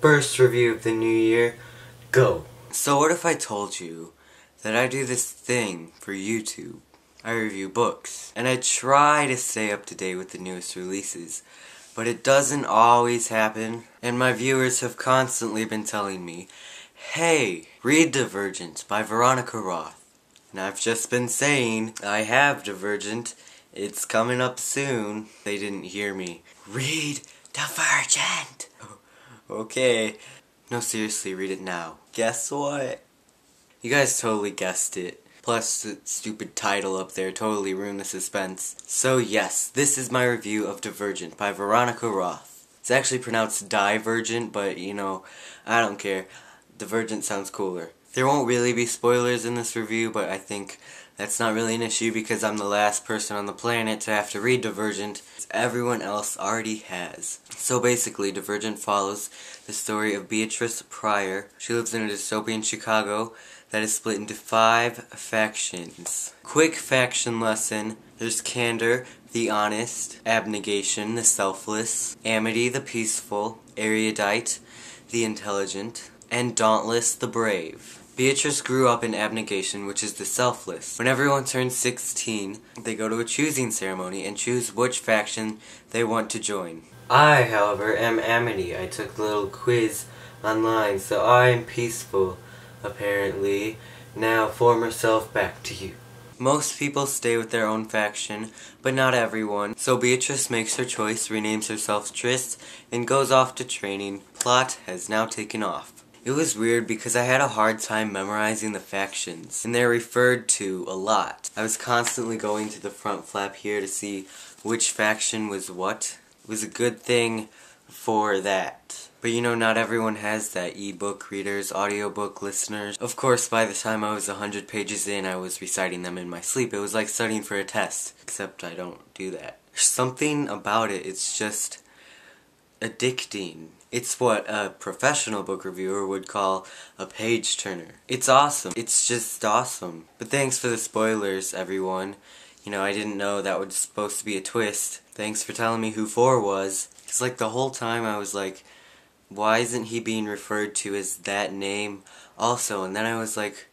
First review of the new year, go! So what if I told you that I do this thing for YouTube? I review books, and I try to stay up to date with the newest releases, but it doesn't always happen, and my viewers have constantly been telling me, hey, read Divergent by Veronica Roth. And I've just been saying, I have Divergent, it's coming up soon. They didn't hear me. Read Divergent! Okay. No, seriously, read it now. Guess what? You guys totally guessed it. Plus, the stupid title up there totally ruined the suspense. So yes, this is my review of Divergent by Veronica Roth. It's actually pronounced Divergent, but you know, I don't care. Divergent sounds cooler. There won't really be spoilers in this review, but I think that's not really an issue because I'm the last person on the planet to have to read Divergent. Everyone else already has. So basically, Divergent follows the story of Beatrice Pryor. She lives in a dystopian Chicago that is split into 5 factions. Quick faction lesson: there's Candor, the honest; Abnegation, the selfless; Amity, the peaceful; Erudite, the intelligent; and Dauntless, the brave. Beatrice grew up in Abnegation, which is the selfless. When everyone turns 16, they go to a choosing ceremony and choose which faction they want to join. I, however, am Amity. I took the little quiz online, so I am peaceful, apparently. Now, former self, back to you. Most people stay with their own faction, but not everyone. So Beatrice makes her choice, renames herself Tris, and goes off to training. Plot has now taken off. It was weird because I had a hard time memorizing the factions, and they're referred to a lot. I was constantly going to the front flap here to see which faction was what. It was a good thing for that. But you know, not everyone has that. E-book readers, audiobook listeners. Of course, by the time I was 100 pages in, I was reciting them in my sleep. It was like studying for a test, except I don't do that. There's something about it, it's just addicting. It's what a professional book reviewer would call a page-turner. It's awesome. It's just awesome. But thanks for the spoilers, everyone. You know, I didn't know that was supposed to be a twist. Thanks for telling me who 4 was. Because, like, the whole time I was like, why isn't he being referred to as that name also? And then I was like,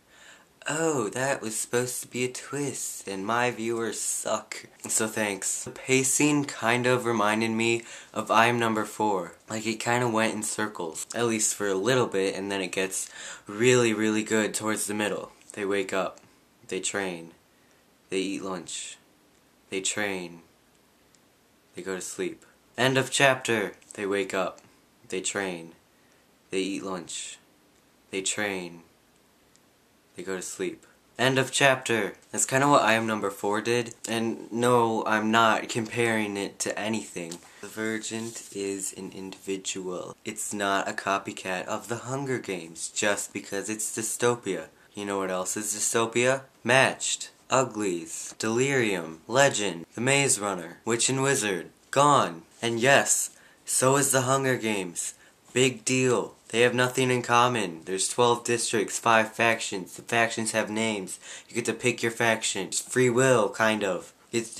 oh, that was supposed to be a twist, and my viewers suck. So thanks. The pacing kind of reminded me of I'm Number 4. Like, it kind of went in circles, at least for a little bit, and then it gets really, really good towards the middle. They wake up. They train. They eat lunch. They train. They go to sleep. End of chapter. They wake up. They train. They eat lunch. They train. They go to sleep. End of chapter. That's kind of what I Am Number 4 did. And no, I'm not comparing it to anything. Divergent is an individual. It's not a copycat of the Hunger Games just because it's dystopia. You know what else is dystopia? Matched. Uglies. Delirium. Legend. The Maze Runner. Witch and Wizard. Gone. And yes, so is the Hunger Games. Big deal. They have nothing in common. There's 12 districts, 5 factions. The factions have names. You get to pick your faction. It's free will, kind of. It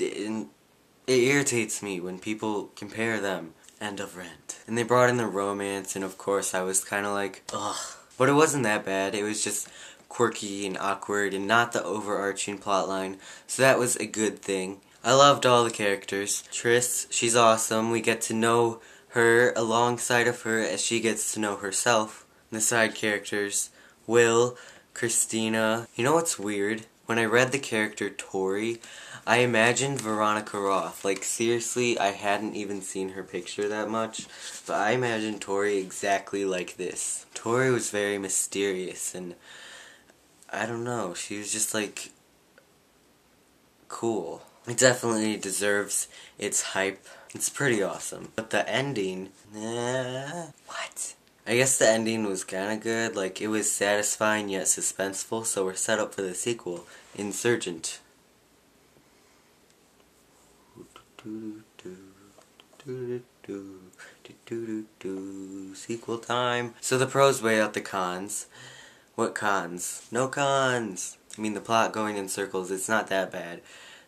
irritates me when people compare them. End of rant. And they brought in the romance, and of course I was kind of like, ugh. But it wasn't that bad. It was just quirky and awkward and not the overarching plotline. So that was a good thing. I loved all the characters. Tris, she's awesome. We get to know her alongside of her as she gets to know herself. And the side characters, Will, Christina. You know what's weird? When I read the character Tori, I imagined Veronica Roth. Like, seriously, I hadn't even seen her picture that much, but I imagined Tori exactly like this. Tori was very mysterious, and I don't know, she was just like cool. It definitely deserves its hype. It's pretty awesome. But the ending, what? I guess the ending was kinda good. Like, it was satisfying yet suspenseful, so we're set up for the sequel, Insurgent. Sequel time. So the pros weigh out the cons. What cons? No cons! I mean, the plot going in circles, it's not that bad.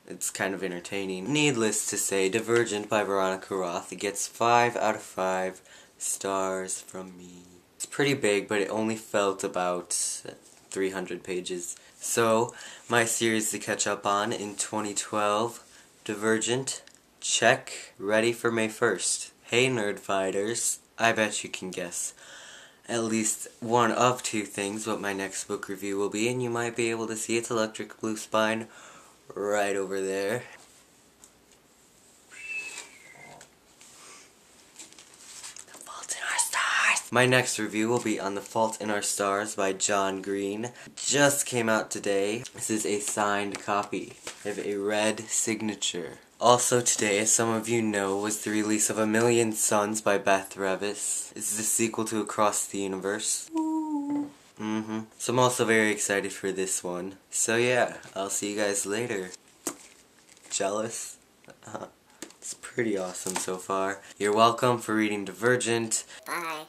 It's kind of entertaining. Needless to say, Divergent by Veronica Roth, it gets 5 out of 5 stars from me. It's pretty big, but it only felt about 300 pages. So, my series to catch up on in 2012, Divergent, check, ready for May 1st. Hey nerd fighters, I bet you can guess at least one of two things what my next book review will be, and you might be able to see its electric blue spine right over there. The Fault in Our Stars! My next review will be on The Fault in Our Stars by John Green. Just came out today. This is a signed copy. I have a red signature. Also today, as some of you know, was the release of A Million Suns by Beth Revis. It's the sequel to Across the Universe. So I'm also very excited for this one. So yeah, I'll see you guys later. Jealous? It's pretty awesome so far. You're welcome for reading Divergent. Bye.